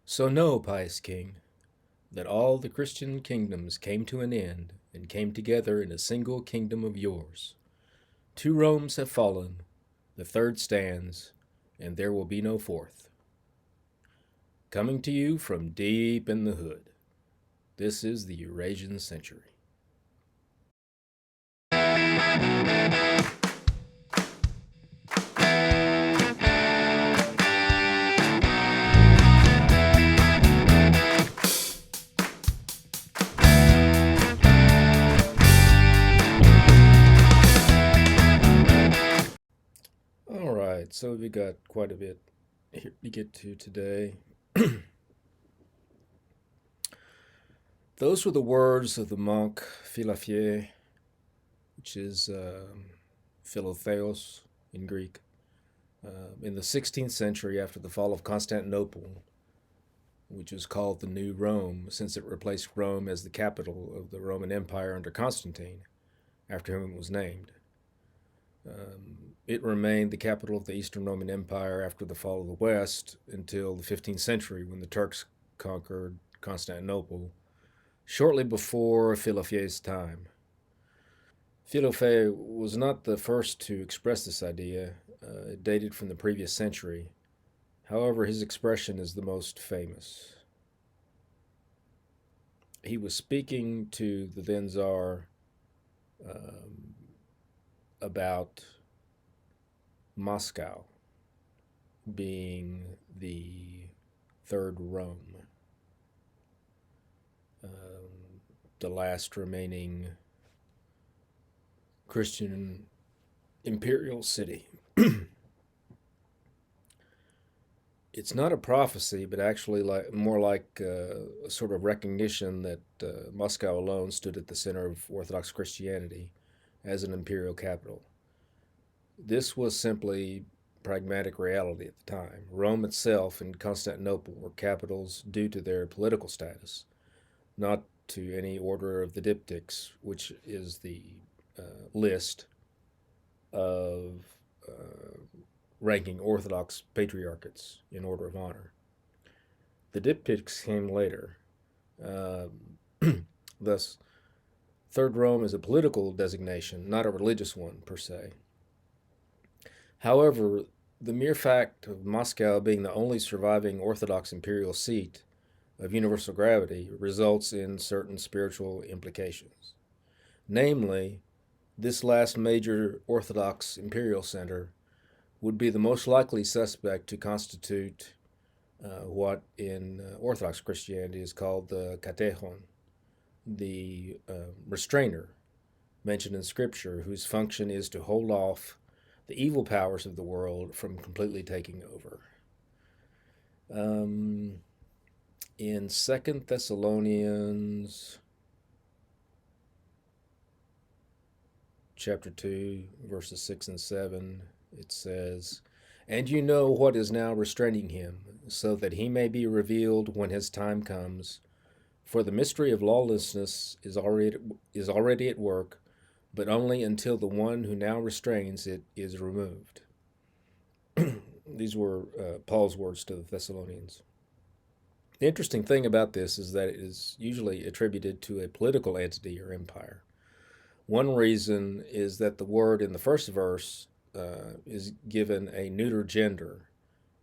So know, pious king, that all the Christian kingdoms came to an end and came together in a single kingdom of yours. Two Romes have fallen, the third stands, and there will be no fourth. Coming to you from deep in the hood, this is the Eurasian Century. All right, so we got quite a bit here to get to today. Those were the words of the monk Philafier, which is Philotheos in Greek, in the 16th century after the fall of Constantinople, which was called the New Rome, since it replaced Rome as the capital of the Roman Empire under Constantine, after whom it was named. It remained the capital of the Eastern Roman Empire after the fall of the West until the 15th century when the Turks conquered Constantinople, shortly before Philofier's time. Philofae was not the first to express this idea. It dated from the previous century. However, his expression is the most famous. He was speaking to the then Tsar about Moscow being the third Rome, the last remaining Christian imperial city. It's not a prophecy, but actually more like a sort of recognition that Moscow alone stood at the center of Orthodox Christianity as an imperial capital. This was simply pragmatic reality at the time. Rome itself and Constantinople were capitals due to their political status, not to any order of the diptychs, which is the list of ranking Orthodox patriarchates in order of honor. The diptychs came later. Thus, Third Rome is a political designation, not a religious one per se. However, the mere fact of Moscow being the only surviving Orthodox imperial seat of universal gravity results in certain spiritual implications. Namely, this last major Orthodox imperial center would be the most likely suspect to constitute what in Orthodox Christianity is called the katechon, the restrainer mentioned in Scripture, whose function is to hold off the evil powers of the world from completely taking over. In 2 Thessalonians chapter 2, verses 6 and 7, it says, "And you know what is now restraining him, so that he may be revealed when his time comes. For the mystery of lawlessness is already at work, but only until the one who now restrains it is removed." These were Paul's words to the Thessalonians. The interesting thing about this is that it is usually attributed to a political entity or empire. One reason is that the word in the first verse is given a neuter gender,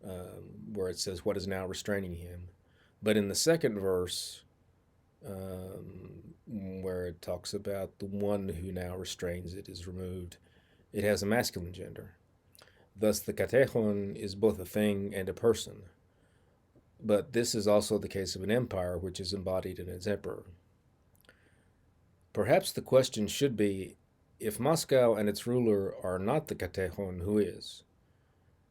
where it says, "What is now restraining him." But in the second verse, where it talks about the one who now restrains it is removed, it has a masculine gender. Thus, the katechon is both a thing and a person. But this is also the case of an empire, which is embodied in its emperor. Perhaps the question should be, if Moscow and its ruler are not the katechon, who is?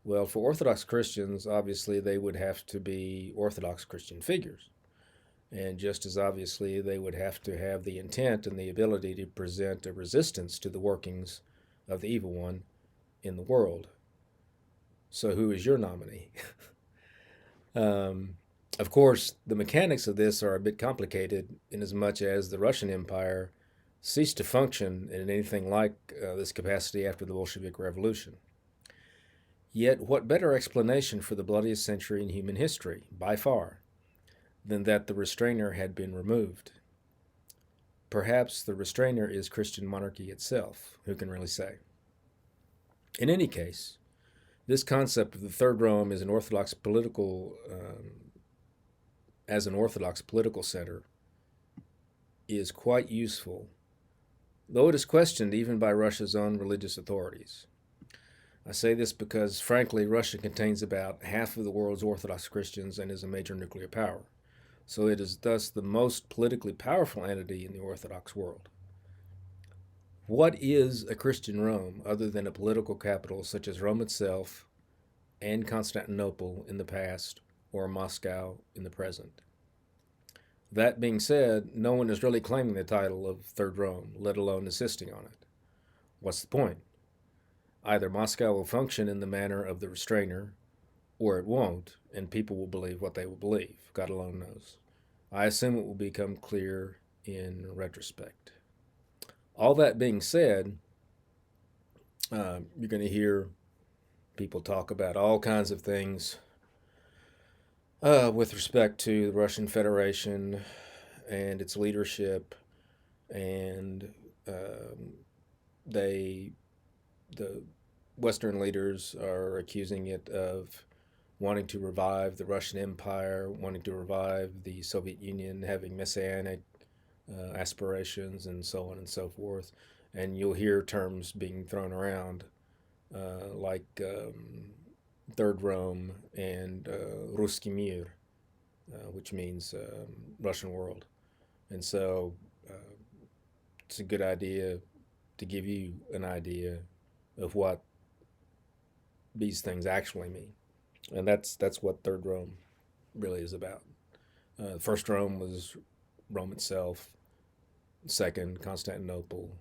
Well, for Orthodox Christians, obviously they would have to be Orthodox Christian figures. And just as obviously, they would have to have the intent and the ability to present a resistance to the workings of the evil one in the world. So who is your nominee? Of course, the mechanics of this are a bit complicated inasmuch as the Russian Empire ceased to function in anything like this capacity after the Bolshevik Revolution. Yet, what better explanation for the bloodiest century in human history, by far, than that the restrainer had been removed. Perhaps the restrainer is Christian monarchy itself. Who can really say? In any case, this concept of the Third Rome as an Orthodox political center is quite useful, though it is questioned even by Russia's own religious authorities. I say this because, frankly, Russia contains about half of the world's Orthodox Christians and is a major nuclear power, so it is thus the most politically powerful entity in the Orthodox world. What is a Christian Rome other than a political capital such as Rome itself and Constantinople in the past or Moscow in the present? That being said, no one is really claiming the title of Third Rome, let alone insisting on it. What's the point? Either Moscow will function in the manner of the restrainer, or it won't, and people will believe what they will believe. God alone knows. I assume it will become clear in retrospect. All that being said, you're going to hear people talk about all kinds of things with respect to the Russian Federation and its leadership, and the Western leaders are accusing it of wanting to revive the Russian Empire, wanting to revive the Soviet Union, having messianic aspirations, and so on and so forth. And you'll hear terms being thrown around like Third Rome and Ruski Mir, which means Russian world. And so it's a good idea to give you an idea of what these things actually mean. And that's what Third Rome really is about. First Rome was Rome itself, second, Constantinople,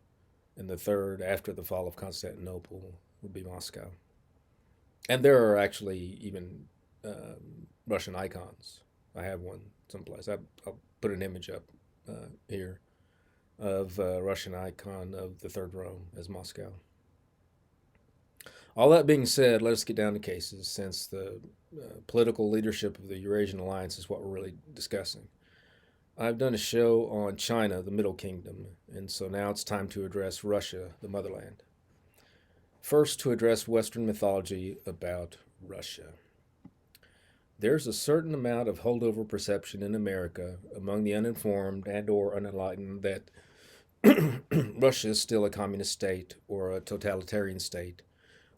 and the third, after the fall of Constantinople, would be Moscow. And there are actually even Russian icons. I have one someplace. I'll put an image up here of a Russian icon of the Third Rome as Moscow. All that being said, let us get down to cases, since the political leadership of the Eurasian Alliance is what we're really discussing. I've done a show on China, the Middle Kingdom, and so now it's time to address Russia, the motherland. First, to address Western mythology about Russia. There's a certain amount of holdover perception in America among the uninformed and or unenlightened that Russia is still a communist state or a totalitarian state,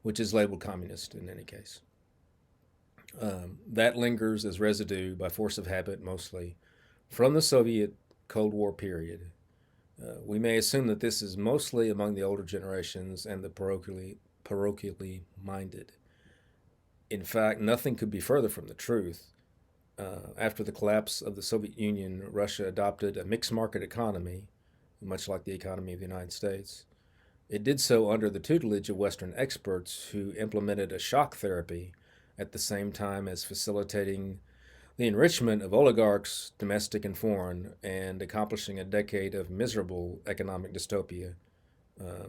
which is labeled communist in any case. That lingers as residue by force of habit mostly from the Soviet Cold War period. We may assume that this is mostly among the older generations and the parochially minded. In fact, nothing could be further from the truth. After the collapse of the Soviet Union, Russia adopted a mixed market economy, much like the economy of the United States. It did so under the tutelage of Western experts who implemented a shock therapy at the same time as facilitating the enrichment of oligarchs, domestic and foreign, and accomplishing a decade of miserable economic dystopia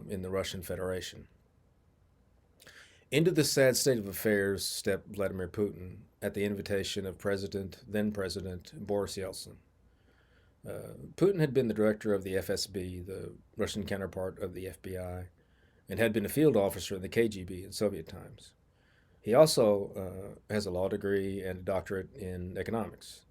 in the Russian Federation. Into this sad state of affairs stepped Vladimir Putin at the invitation of then President Boris Yeltsin. Putin had been the director of the FSB, the Russian counterpart of the FBI, and had been a field officer in the KGB in Soviet times. He also has a law degree and a doctorate in economics.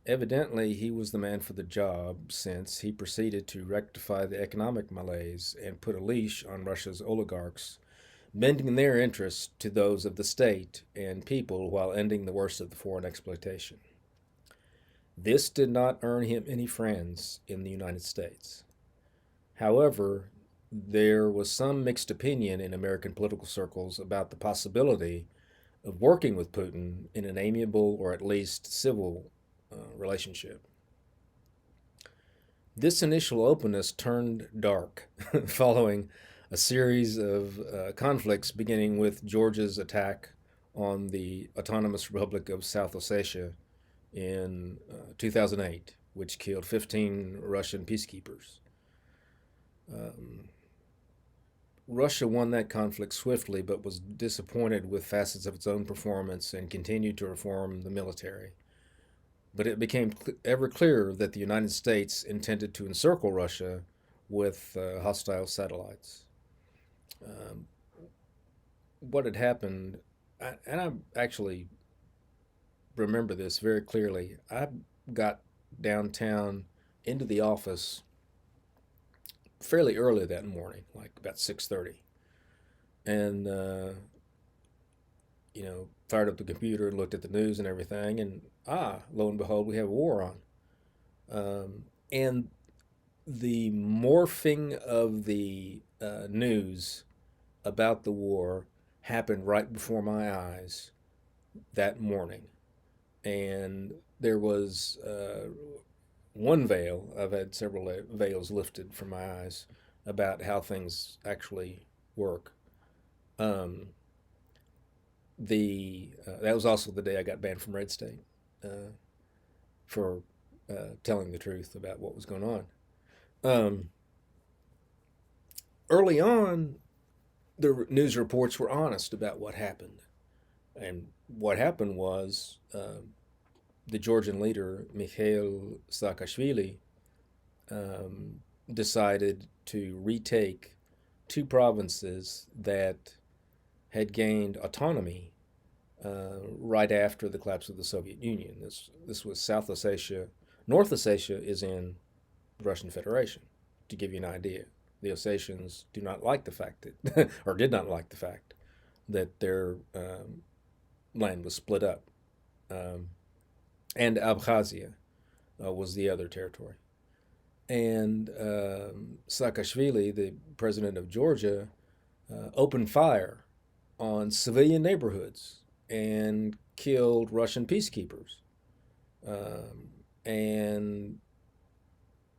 Evidently, he was the man for the job, since he proceeded to rectify the economic malaise and put a leash on Russia's oligarchs, bending their interests to those of the state and people while ending the worst of the foreign exploitation. This did not earn him any friends in the United States. However, there was some mixed opinion in American political circles about the possibility of working with Putin in an amiable or at least civil relationship. This initial openness turned dark following a series of conflicts, beginning with Georgia's attack on the Autonomous Republic of South Ossetia in 2008, which killed 15 Russian peacekeepers. Russia won that conflict swiftly, but was disappointed with facets of its own performance and continued to reform the military. but it became ever clearer that the United States intended to encircle Russia with hostile satellites. Um, what had happened, and I actually remember this very clearly. I got downtown into the office fairly early that morning, like about 6:30, and fired up the computer and looked at the news and everything, and lo and behold, we have a war on. And the morphing of the news about the war happened right before my eyes that morning. And there was one veil. I've had several veils lifted from my eyes about how things actually work. Um, the That was also the day I got banned from Red State for telling the truth about what was going on. Um, Early on, the news reports were honest about what happened, and what happened was the Georgian leader Mikhail Saakashvili decided to retake two provinces that had gained autonomy right after the collapse of the Soviet Union. This was South Ossetia. North Ossetia is in the Russian Federation. To give you an idea, the Ossetians do not like the fact that, or did not like the fact that their land was split up, and Abkhazia was the other territory. And Saakashvili, the president of Georgia, opened fire on civilian neighborhoods and killed Russian peacekeepers, and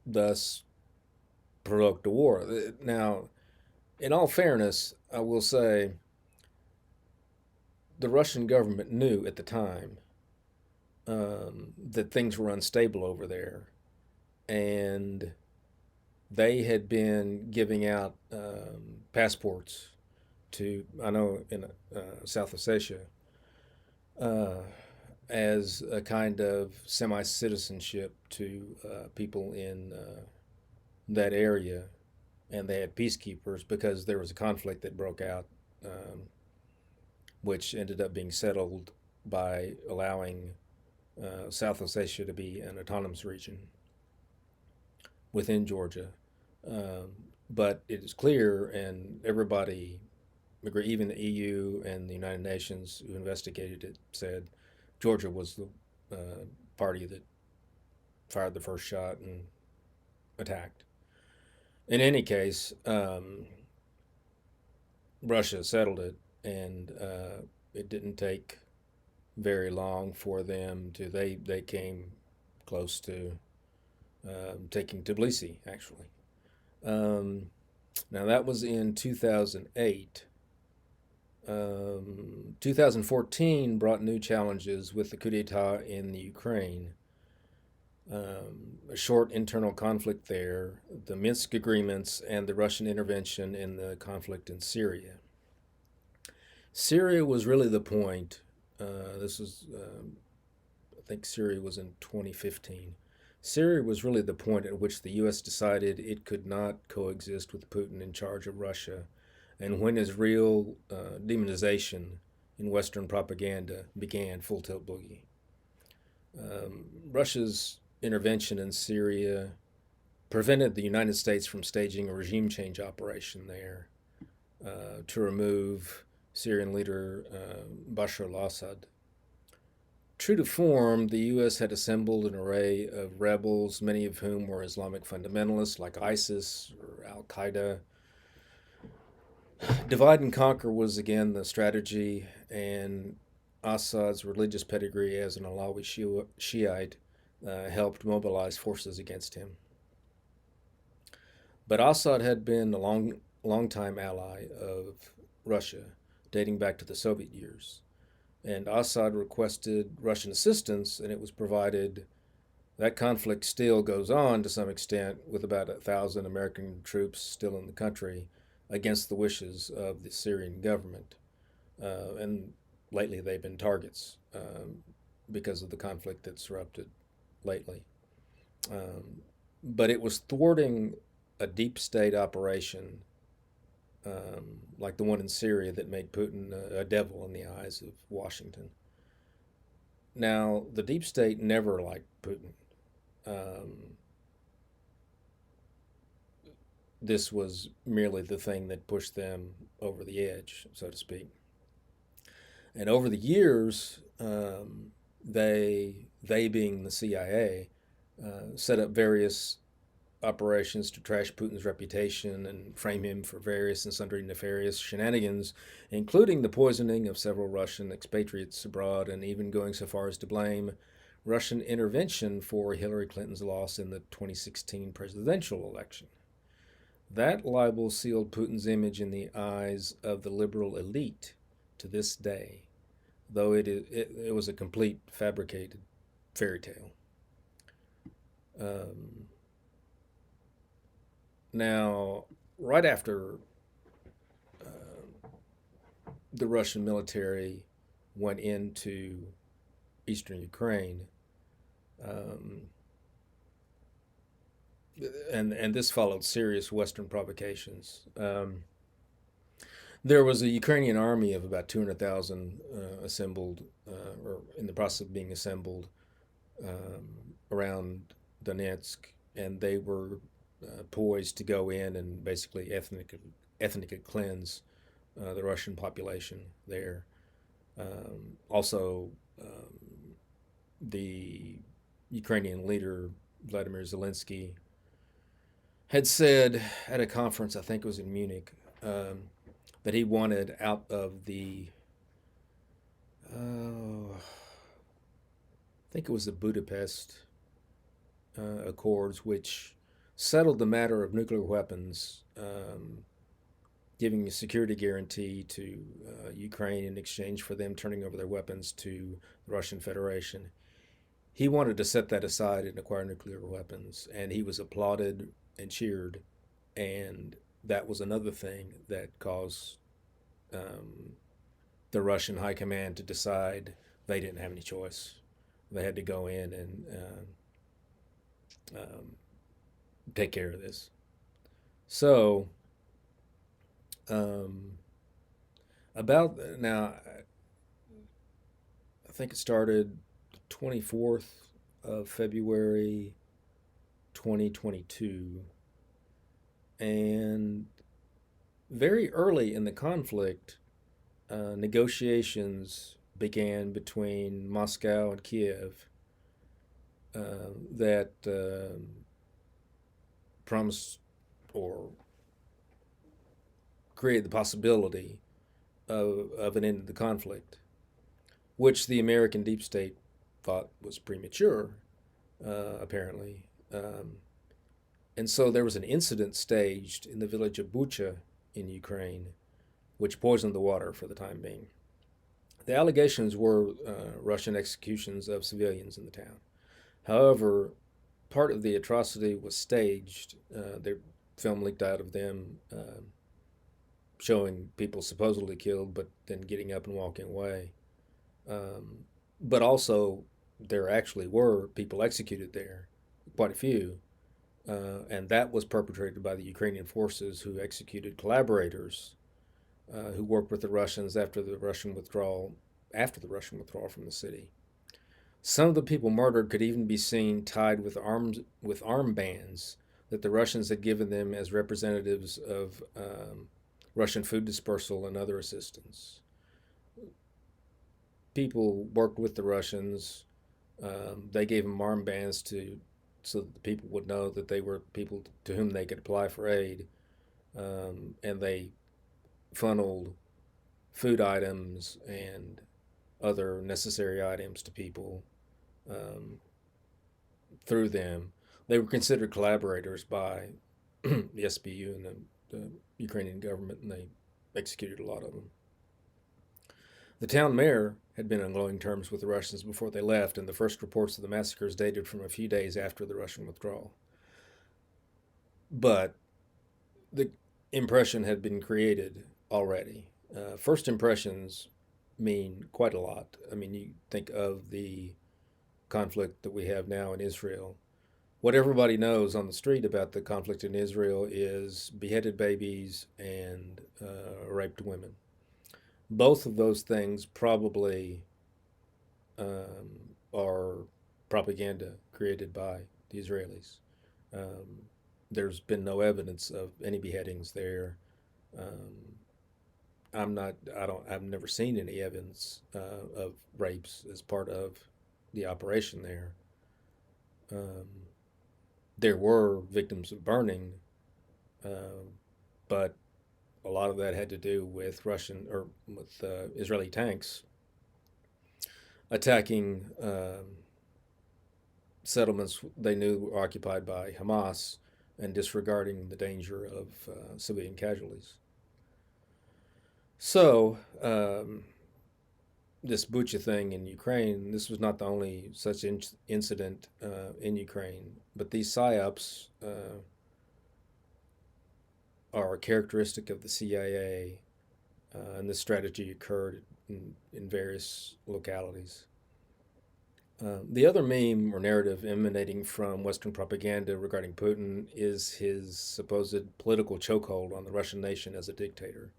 thus provoked a war. Now, in all fairness, I will say the Russian government knew at the time that things were unstable over there, and they had been giving out passports to, I know in South Ossetia, as a kind of semi citizenship to people in that area. And they had peacekeepers because there was a conflict that broke out, which ended up being settled by allowing South Ossetia to be an autonomous region within Georgia. But it is clear, and everybody agree, even the EU and the United Nations who investigated it said Georgia was the party that fired the first shot and attacked. In any case, Russia settled it, and it didn't take very long for them to they came close to taking Tbilisi actually. Now that was in 2008. 2014 brought new challenges with the coup d'etat in the Ukraine. A short internal conflict there, the Minsk agreements, and the Russian intervention in the conflict in Syria. Syria was really the point. I think Syria was in 2015. Syria was really the point at which the U.S. decided it could not coexist with Putin in charge of Russia, and when his real demonization in Western propaganda began full tilt boogie. Russia's intervention in Syria prevented the United States from staging a regime change operation there to remove Syrian leader Bashar al-Assad. True to form, the U.S. had assembled an array of rebels, many of whom were Islamic fundamentalists like ISIS or Al-Qaeda. Divide and conquer was again the strategy, and Assad's religious pedigree as an Alawi Shiite helped mobilize forces against him. But Assad had been a long-time ally of Russia, dating back to the Soviet years. And Assad requested Russian assistance, and it was provided. That conflict still goes on to some extent, with about 1,000 American troops still in the country against the wishes of the Syrian government. And lately they've been targets because of the conflict that's erupted lately. Um, but it was thwarting a deep state operation like the one in Syria that made Putin a devil in the eyes of Washington. Now, the deep state never liked Putin. Um, this was merely the thing that pushed them over the edge, so to speak. And over the years, they being the CIA, set up various operations to trash Putin's reputation and frame him for various and sundry nefarious shenanigans, including the poisoning of several Russian expatriates abroad, and even going so far as to blame Russian intervention for Hillary Clinton's loss in the 2016 presidential election. That libel sealed Putin's image in the eyes of the liberal elite to this day, though it was a complete fabricated fairy tale. Um, Now, right after the Russian military went into eastern Ukraine, um, and this followed serious Western provocations. There was a Ukrainian army of about 200,000 assembled, or in the process of being assembled, around Donetsk, and they were poised to go in and basically ethnically cleanse the Russian population there. Also, the Ukrainian leader Vladimir Zelensky had said at a conference, I think it was in Munich, that he wanted out of the, I think it was the Budapest Accords, which settled the matter of nuclear weapons, giving a security guarantee to Ukraine in exchange for them turning over their weapons to the Russian Federation. He wanted to set that aside and acquire nuclear weapons, and he was applauded and cheered, and that was another thing that caused the Russian high command to decide they didn't have any choice. They had to go in and take care of this. So, um, about now, I think it started 24th of February 2022. And very early in the conflict, negotiations began between Moscow and Kiev that promised or created the possibility of an end to the conflict, which the American deep state thought was premature, apparently. And so there was an incident staged in the village of Bucha in Ukraine, which poisoned the water for the time being. The allegations were Russian executions of civilians in the town. However, part of the atrocity was staged. Their film leaked out of them showing people supposedly killed, but then getting up and walking away. But also, there actually were people executed there, quite a few. And that was perpetrated by the Ukrainian forces who executed collaborators who worked with the Russians after the Russian withdrawal from the city. Some of the people murdered could even be seen tied with armbands that the Russians had given them as representatives of Russian food dispersal and other assistance. People worked with the Russians. They gave them armbands so that the people would know that they were people to whom they could apply for aid, and they funneled food items and other necessary items to people through them. They were considered collaborators by the SBU and the Ukrainian government, and they executed a lot of them. The town mayor had been on glowing terms with the Russians before they left, and the first reports of the massacres dated from a few days after the Russian withdrawal. But the impression had been created already. First impressions mean quite a lot. I mean, you think of the conflict that we have now in Israel. What everybody knows on the street about the conflict in Israel is beheaded babies and raped women. Both of those things probably are propaganda created by the Israelis. Um, there's been no evidence of any beheadings there. Um, I'm not. I don't. I've never seen any evidence of rapes as part of the operation there. Um, there were victims of burning, uh, but a lot of that had to do with Russian or with Israeli tanks attacking settlements they knew were occupied by Hamas and disregarding the danger of civilian casualties. So, this Bucha thing in Ukraine, this was not the only such incident in Ukraine, but these psyops are characteristic of the CIA, and this strategy occurred in various localities. The other meme or narrative emanating from Western propaganda regarding Putin is his supposed political chokehold on the Russian nation as a dictator.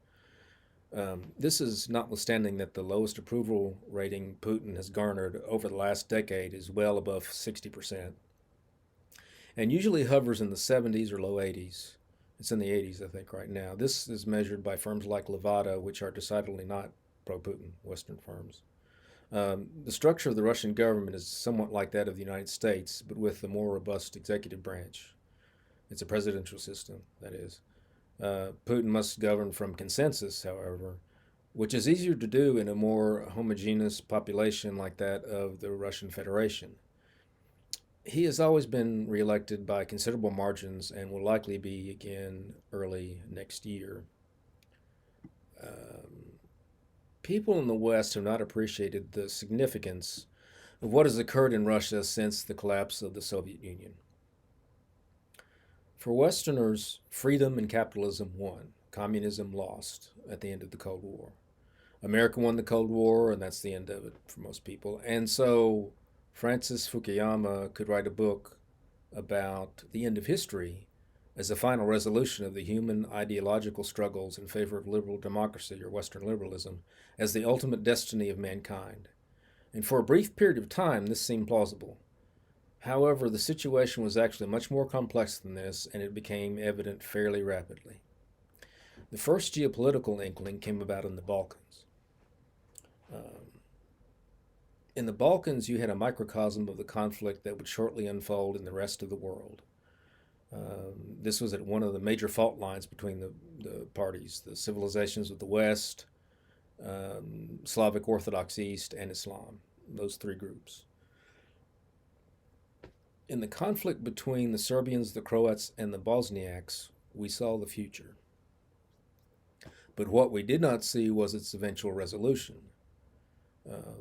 This is notwithstanding that the lowest approval rating Putin has garnered over the last decade is well above 60%, and usually hovers in the 70s or low 80s. It's in the 80s, I think, right now. This is measured by firms like Levada, which are decidedly not pro Putin, Western firms. The structure of the Russian government is somewhat like that of the United States, but with a more robust executive branch. It's a presidential system, that is. Putin must govern from consensus, however, which is easier to do in a more homogeneous population like that of the Russian Federation. He has always been reelected by considerable margins and will likely be again early next year. Um, People in the West have not appreciated the significance of what has occurred in Russia since the collapse of the Soviet Union. For Westerners, freedom and capitalism won. Communism lost at the end of the Cold War. America won the Cold War, and that's the end of it for most people. And so Francis Fukuyama could write a book about the end of history as a final resolution of the human ideological struggles in favor of liberal democracy or Western liberalism as the ultimate destiny of mankind. And for a brief period of time, this seemed plausible. However, the situation was actually much more complex than this, and it became evident fairly rapidly. The first geopolitical inkling came about in the Balkans. Um, in the Balkans, you had a microcosm of the conflict that would shortly unfold in the rest of the world. This was at one of the major fault lines between the parties, the civilizations of the West, Slavic Orthodox East, and Islam, those three groups. In the conflict between the Serbians, the Croats, and the Bosniaks, we saw the future. But what we did not see was its eventual resolution.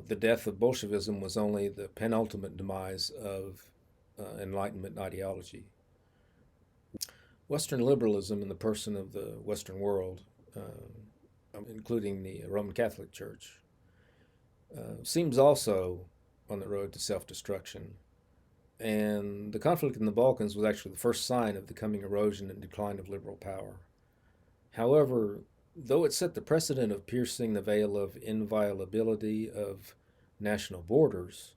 The death of Bolshevism was only the penultimate demise of Enlightenment ideology. Western liberalism in the person of the Western world, including the Roman Catholic Church, seems also on the road to self-destruction. And the conflict in the Balkans was actually the first sign of the coming erosion and decline of liberal power. However, though it set the precedent of piercing the veil of inviolability of national borders,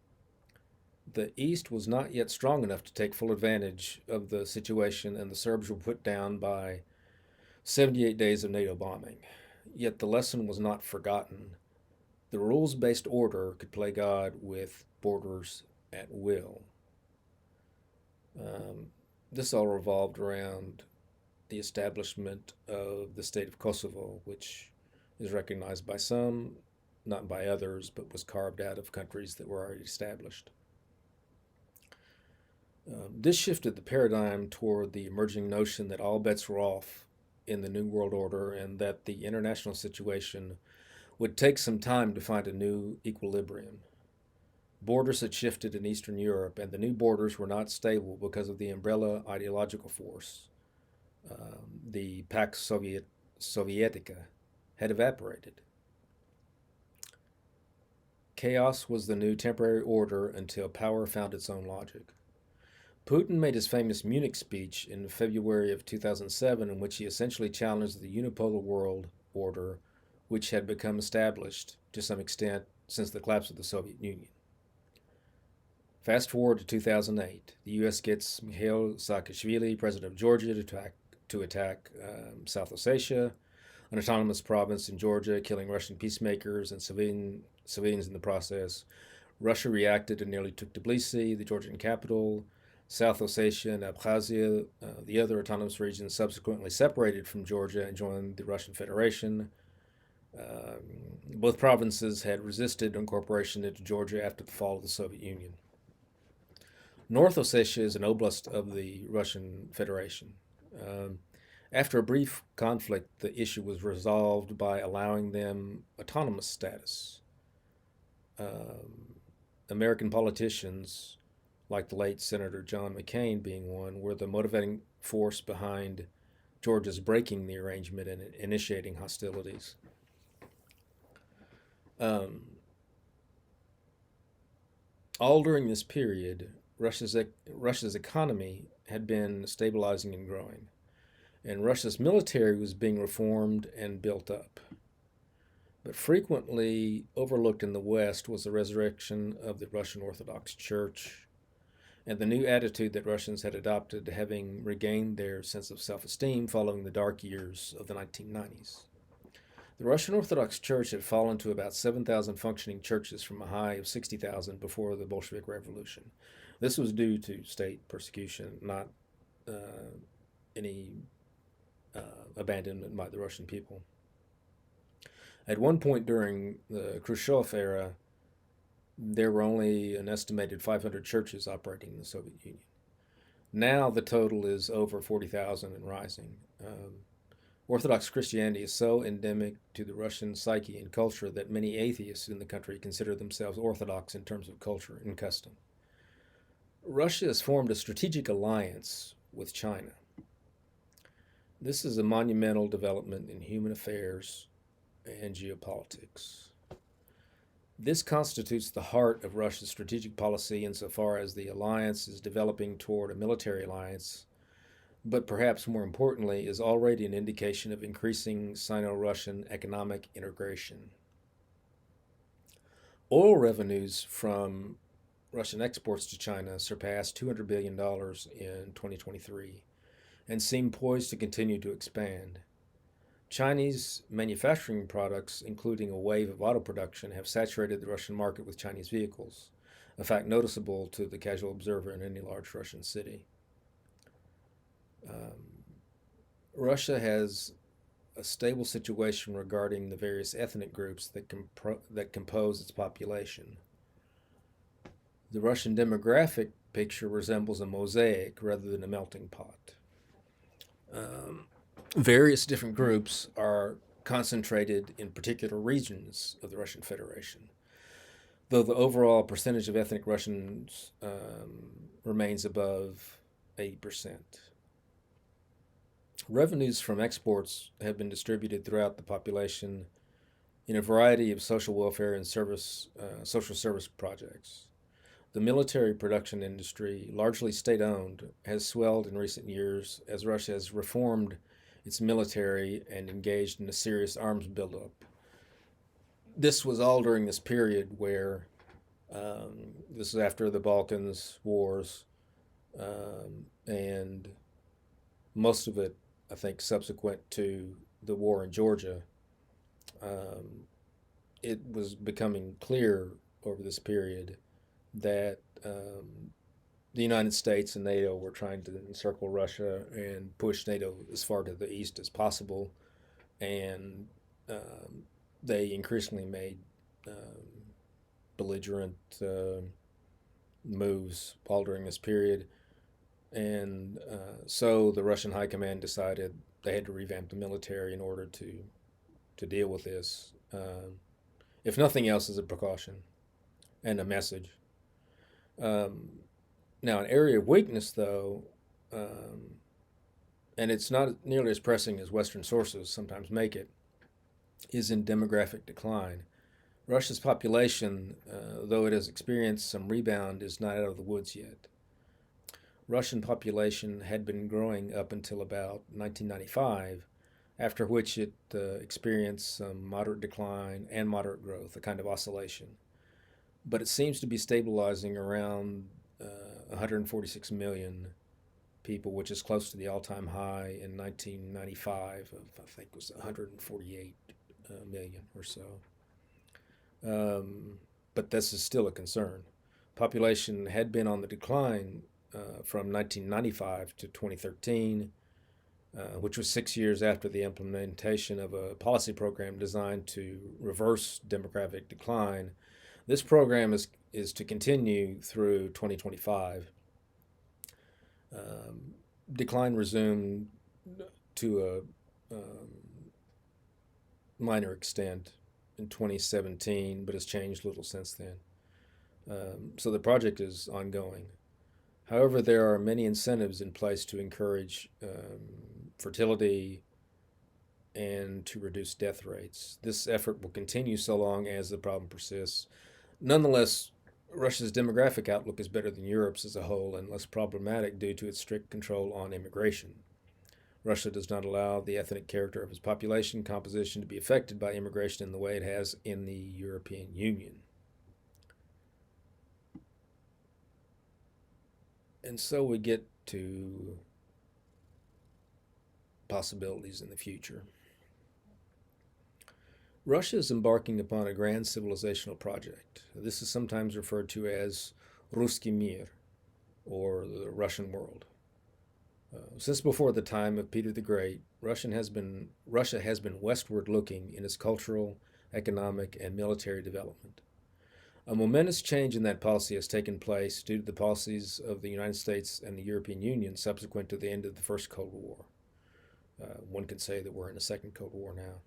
the East was not yet strong enough to take full advantage of the situation, and the Serbs were put down by 78 days of NATO bombing. Yet the lesson was not forgotten. The rules-based order could play God with borders at will. This all revolved around the establishment of the state of Kosovo, which is recognized by some, not by others, but was carved out of countries that were already established. This shifted the paradigm toward the emerging notion that all bets were off in the New World Order and that the international situation would take some time to find a new equilibrium. Borders had shifted in Eastern Europe, and the new borders were not stable because of the umbrella ideological force. The Pax Sovietica had evaporated. chaos was the new temporary order until power found its own logic. Putin made his famous Munich speech in February of 2007, in which he essentially challenged the unipolar world order, which had become established to some extent since the collapse of the Soviet Union. Fast forward to 2008, the U.S. gets Mikhail Saakashvili, president of Georgia, to attack South Ossetia, an autonomous province in Georgia, killing Russian peacemakers and civilians in the process. Russia reacted and nearly took Tbilisi, the Georgian capital. South Ossetia and Abkhazia, the other autonomous regions, subsequently separated from Georgia and joined the Russian Federation. Both provinces had resisted incorporation into Georgia after the fall of the Soviet Union. North Ossetia is an oblast of the Russian Federation. After a brief conflict, the issue was resolved by allowing them autonomous status. American politicians, like the late Senator John McCain being one, were the motivating force behind Georgia's breaking the arrangement and initiating hostilities. All during this period, Russia's economy had been stabilizing and growing, and Russia's military was being reformed and built up. But frequently overlooked in the West was the resurrection of the Russian Orthodox Church and the new attitude that Russians had adopted, having regained their sense of self-esteem following the dark years of the 1990s. The Russian Orthodox Church had fallen to about 7,000 functioning churches from a high of 60,000 before the Bolshevik Revolution. This was due to state persecution, not any abandonment by the Russian people. At one point during the Khrushchev era, there were only an estimated 500 churches operating in the Soviet Union. Now the total is over 40,000 and rising. Orthodox Christianity is so endemic to the Russian psyche and culture that many atheists in the country consider themselves Orthodox in terms of culture and custom. Russia has formed a strategic alliance with China. This is a monumental development in human affairs and geopolitics. This constitutes the heart of Russia's strategic policy insofar as the alliance is developing toward a military alliance, but perhaps more importantly, is already an indication of increasing Sino-Russian economic integration. Oil revenues from Russian exports to China surpassed $200 billion in 2023 and seem poised to continue to expand. Chinese manufacturing products, including a wave of auto production, have saturated the Russian market with Chinese vehicles, a fact noticeable to the casual observer in any large Russian city. Russia has a stable situation regarding the various ethnic groups that compose its population. The Russian demographic picture resembles a mosaic rather than a melting pot. Various different groups are concentrated in particular regions of the Russian Federation, though the overall percentage of ethnic Russians remains above 80%. Revenues from exports have been distributed throughout the population in a variety of social welfare and social service projects. The military production industry, largely state-owned, has swelled in recent years as Russia has reformed its military and engaged in a serious arms buildup. This was all during this period where, this is after the Balkans wars, and most of it, I think, subsequent to the war in Georgia. It was becoming clear over this period that the United States and NATO were trying to encircle Russia and push NATO as far to the east as possible, and they increasingly made belligerent moves all during this period. And so the Russian high command decided they had to revamp the military in order to deal with this, if nothing else, as a precaution and a message. Now, an area of weakness, though, and it's not nearly as pressing as Western sources sometimes make it, is in demographic decline. Russia's population, though it has experienced some rebound, is not out of the woods yet. Russian population had been growing up until about 1995, after which it experienced some moderate decline and moderate growth, a kind of oscillation. But it seems to be stabilizing around 146 million people, which is close to the all-time high in 1995 of I think it was 148 million or so. But this is still a concern. Population had been on the decline from 1995 to 2013, which was 6 years after the implementation of a policy program designed to reverse demographic decline. This program is to continue through 2025. Decline resumed to a minor extent in 2017, but has changed little since then. So the project is ongoing. However, there are many incentives in place to encourage fertility and to reduce death rates. This effort will continue so long as the problem persists. Nonetheless, Russia's demographic outlook is better than Europe's as a whole and less problematic due to its strict control on immigration. Russia does not allow the ethnic character of its population composition to be affected by immigration in the way it has in the European Union. And so we get to possibilities in the future. Russia is embarking upon a grand civilizational project. This is sometimes referred to as Ruski Mir, or the Russian world. Since before the time of Peter the Great, Russia has been westward looking in its cultural, economic, and military development. A momentous change in that policy has taken place due to the policies of the United States and the European Union subsequent to the end of the First Cold War. One could say that we're in a second Cold War now.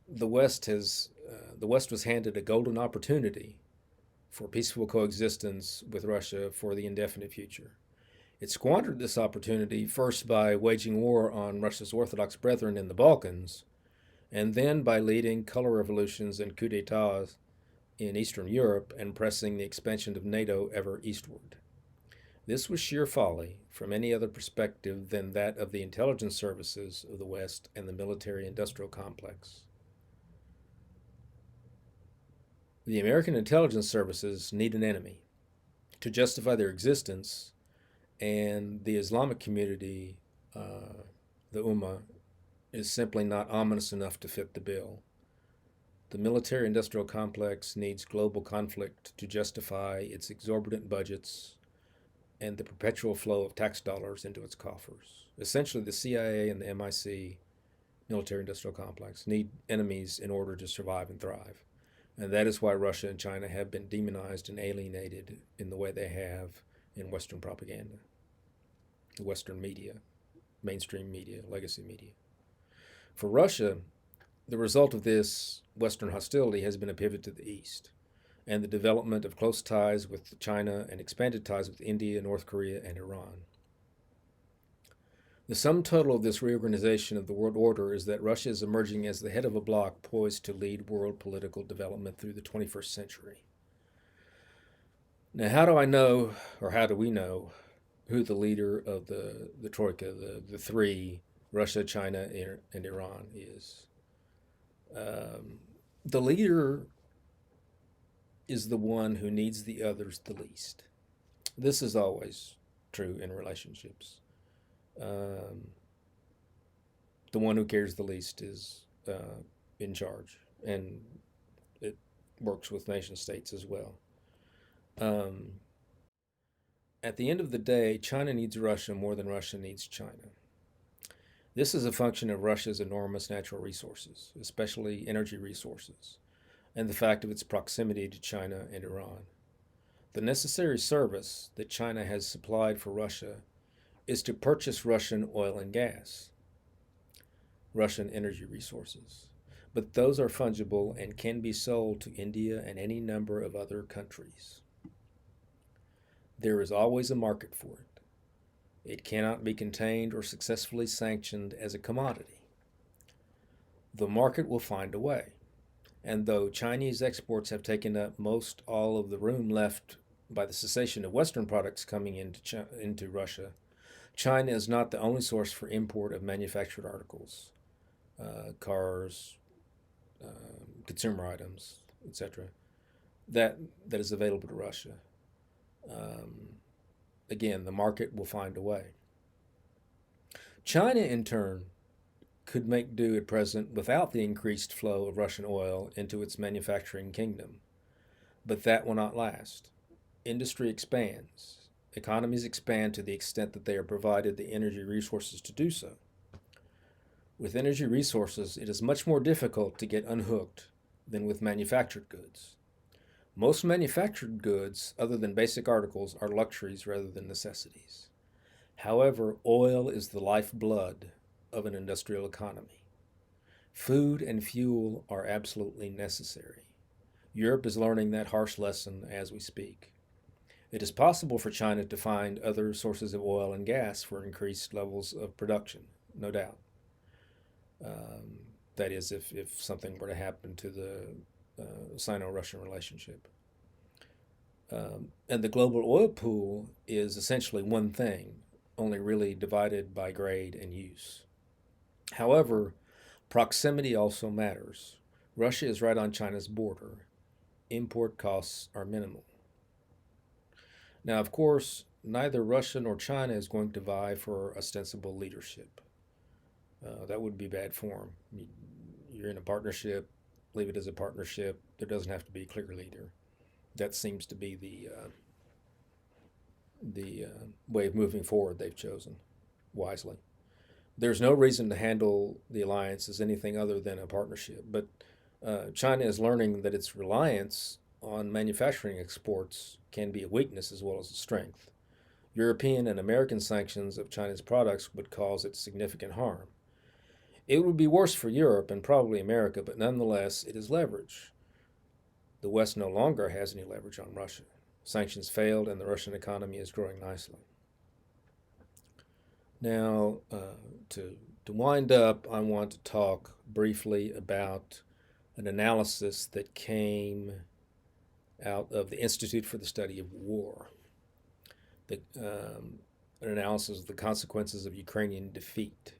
The West was handed a golden opportunity for peaceful coexistence with Russia for the indefinite future. It squandered this opportunity first by waging war on Russia's Orthodox brethren in the Balkans, and then by leading color revolutions and coups d'etats in Eastern Europe and pressing the expansion of NATO ever eastward. This was sheer folly from any other perspective than that of the intelligence services of the West and the military-industrial complex. The American intelligence services need an enemy to justify their existence, and the Islamic community, the Ummah, is simply not ominous enough to fit the bill. The military-industrial complex needs global conflict to justify its exorbitant budgets and the perpetual flow of tax dollars into its coffers. Essentially, the CIA and the MI6, military-industrial complex, need enemies in order to survive and thrive. And that is why Russia and China have been demonized and alienated in the way they have in Western propaganda, the Western media, mainstream media, legacy media. For Russia, the result of this Western hostility has been a pivot to the East and the development of close ties with China and expanded ties with India, North Korea, and Iran. The sum total of this reorganization of the world order is that Russia is emerging as the head of a bloc poised to lead world political development through the 21st century. Now, how do I know, or how do we know, who the leader of the Troika, the three, Russia, China, and Iran, is? The leader is the one who needs the others the least. This is always true in relationships. The one who cares the least is in charge, and it works with nation states as well. At the end of the day, China needs Russia more than Russia needs China. This is a function of Russia's enormous natural resources, especially energy resources, and the fact of its proximity to China and Iran. The necessary service that China has supplied for Russia is to purchase Russian oil and gas, Russian energy resources. But those are fungible and can be sold to India and any number of other countries. There is always a market for it. It cannot be contained or successfully sanctioned as a commodity. The market will find a way. And though Chinese exports have taken up most all of the room left by the cessation of Western products coming into Russia, China is not the only source for import of manufactured articles, cars, consumer items, etc. That is available to Russia. Um, Again, the market will find a way. China, in turn, could make do at present without the increased flow of Russian oil into its manufacturing kingdom. But that will not last. Industry expands. Economies expand to the extent that they are provided the energy resources to do so. With energy resources, it is much more difficult to get unhooked than with manufactured goods. Most manufactured goods, other than basic articles, are luxuries rather than necessities. However, oil is the lifeblood of an industrial economy. Food and fuel are absolutely necessary. Europe is learning that harsh lesson as we speak. It is possible for China to find other sources of oil and gas for increased levels of production, no doubt. That is, if something were to happen to the Sino-Russian relationship. And the global oil pool is essentially one thing, only really divided by grade and use. However, proximity also matters. Russia is right on China's border. Import costs are minimal. Now, of course, neither Russia nor China is going to vie for ostensible leadership. That would be bad form. You're in a partnership, leave it as a partnership. There doesn't have to be a clear leader. That seems to be the way of moving forward they've chosen wisely. There's no reason to handle the alliance as anything other than a partnership, but China is learning that its reliance on manufacturing exports can be a weakness as well as a strength. European and American sanctions of China's products would cause it significant harm. It would be worse for Europe and probably America, but nonetheless, it is leverage. The West no longer has any leverage on Russia. Sanctions failed, and the Russian economy is growing nicely. Now, to wind up, I want to talk briefly about an analysis that came out of the Institute for the Study of War. An analysis of the consequences of Ukrainian defeat,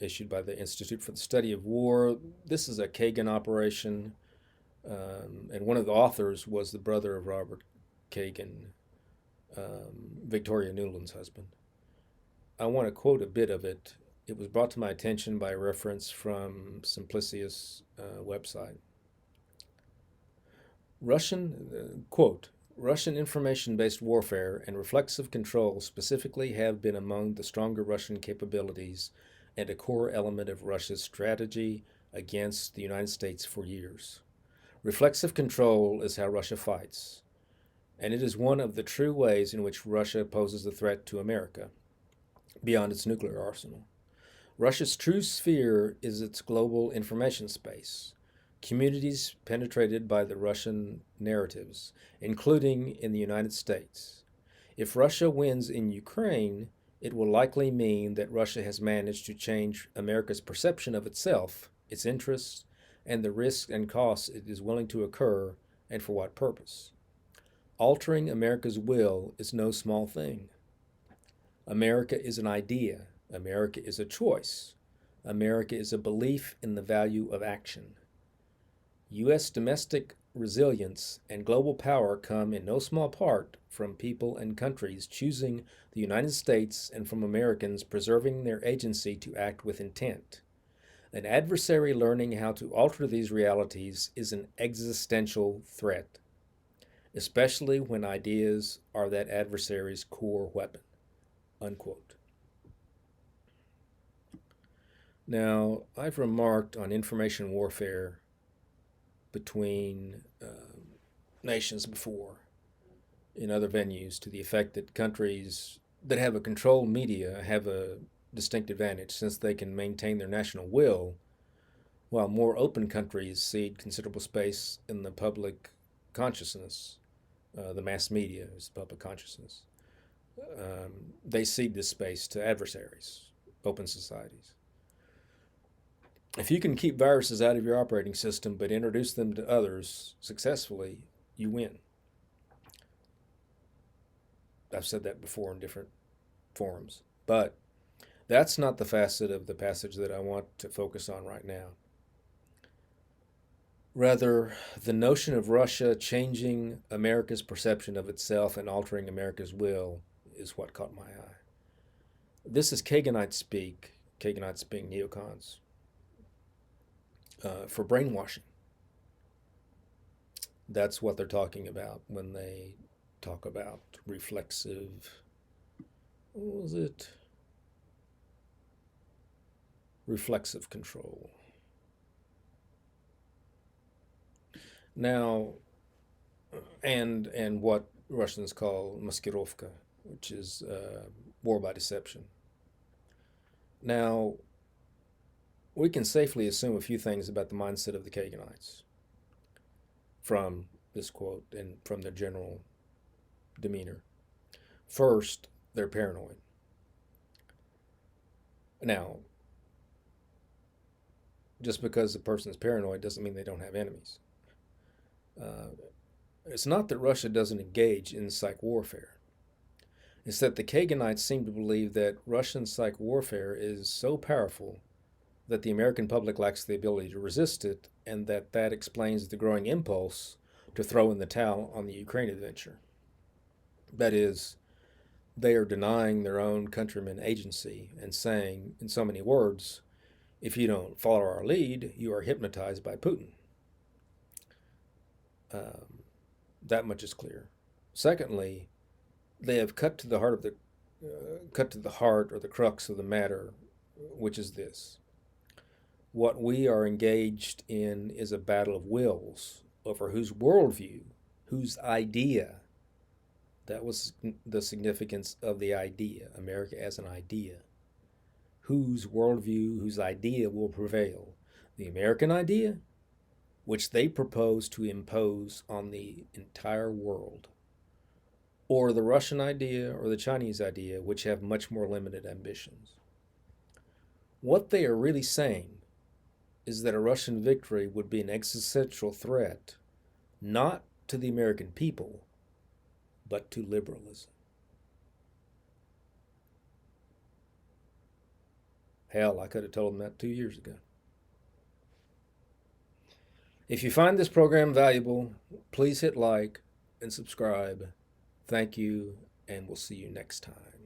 issued by the Institute for the Study of War. This is a Kagan operation, and one of the authors was the brother of Robert Kagan, Victoria Nuland's husband. I want to quote a bit of it. It was brought to my attention by a reference from Simplicius' website. Russian information-based warfare and reflexive control specifically have been among the stronger Russian capabilities and a core element of Russia's strategy against the United States for years. Reflexive control is how Russia fights, and it is one of the true ways in which Russia poses a threat to America, beyond its nuclear arsenal. Russia's true sphere is its global information space, communities penetrated by the Russian narratives, including in the United States. If Russia wins in Ukraine, it will likely mean that Russia has managed to change America's perception of itself, its interests, and the risks and costs it is willing to incur, and for what purpose. Altering America's will is no small thing. America is an idea. America is a choice. America is a belief in the value of action. U.S. domestic resilience and global power come in no small part from people and countries choosing the United States and from Americans preserving their agency to act with intent. An adversary learning how to alter these realities is an existential threat, especially when ideas are that adversary's core weapon. Unquote. Now, I've remarked on information warfare between nations before in other venues to the effect that countries that have a controlled media have a distinct advantage since they can maintain their national will, while more open countries cede considerable space in the public consciousness. The mass media is the public consciousness. They cede this space to adversaries, open societies. If you can keep viruses out of your operating system but introduce them to others successfully, you win. I've said that before in different forums. But that's not the facet of the passage that I want to focus on right now. Rather, the notion of Russia changing America's perception of itself and altering America's will is what caught my eye. This is Kaganite speak, Kaganites being neocons, for brainwashing. That's what they're talking about when they talk about reflexive, what was it? Reflexive control. Now, and what Russians call maskirovka, which is war by deception. Now, we can safely assume a few things about the mindset of the Kaganites from this quote and from their general demeanor. First, they're paranoid. Now, just because a person is paranoid doesn't mean they don't have enemies. It's not that Russia doesn't engage in psych warfare. It's that the Kaganites seem to believe that Russian psych warfare is so powerful that the American public lacks the ability to resist it, and that explains the growing impulse to throw in the towel on the Ukraine adventure. That is, they are denying their own countrymen agency and saying, in so many words, if you don't follow our lead, you are hypnotized by Putin. That much is clear. Secondly, they have cut to the heart or the crux of the matter, which is this: what we are engaged in is a battle of wills over whose worldview, whose idea. That was the significance of the idea, America as an idea. Whose worldview, whose idea will prevail? The American idea, which they propose to impose on the entire world, or the Russian idea or the Chinese idea, which have much more limited ambitions. What they are really saying is that a Russian victory would be an existential threat, not to the American people, but to liberalism. Hell, I could have told them that 2 years ago. If you find this program valuable, please hit like and subscribe. Thank you, and we'll see you next time.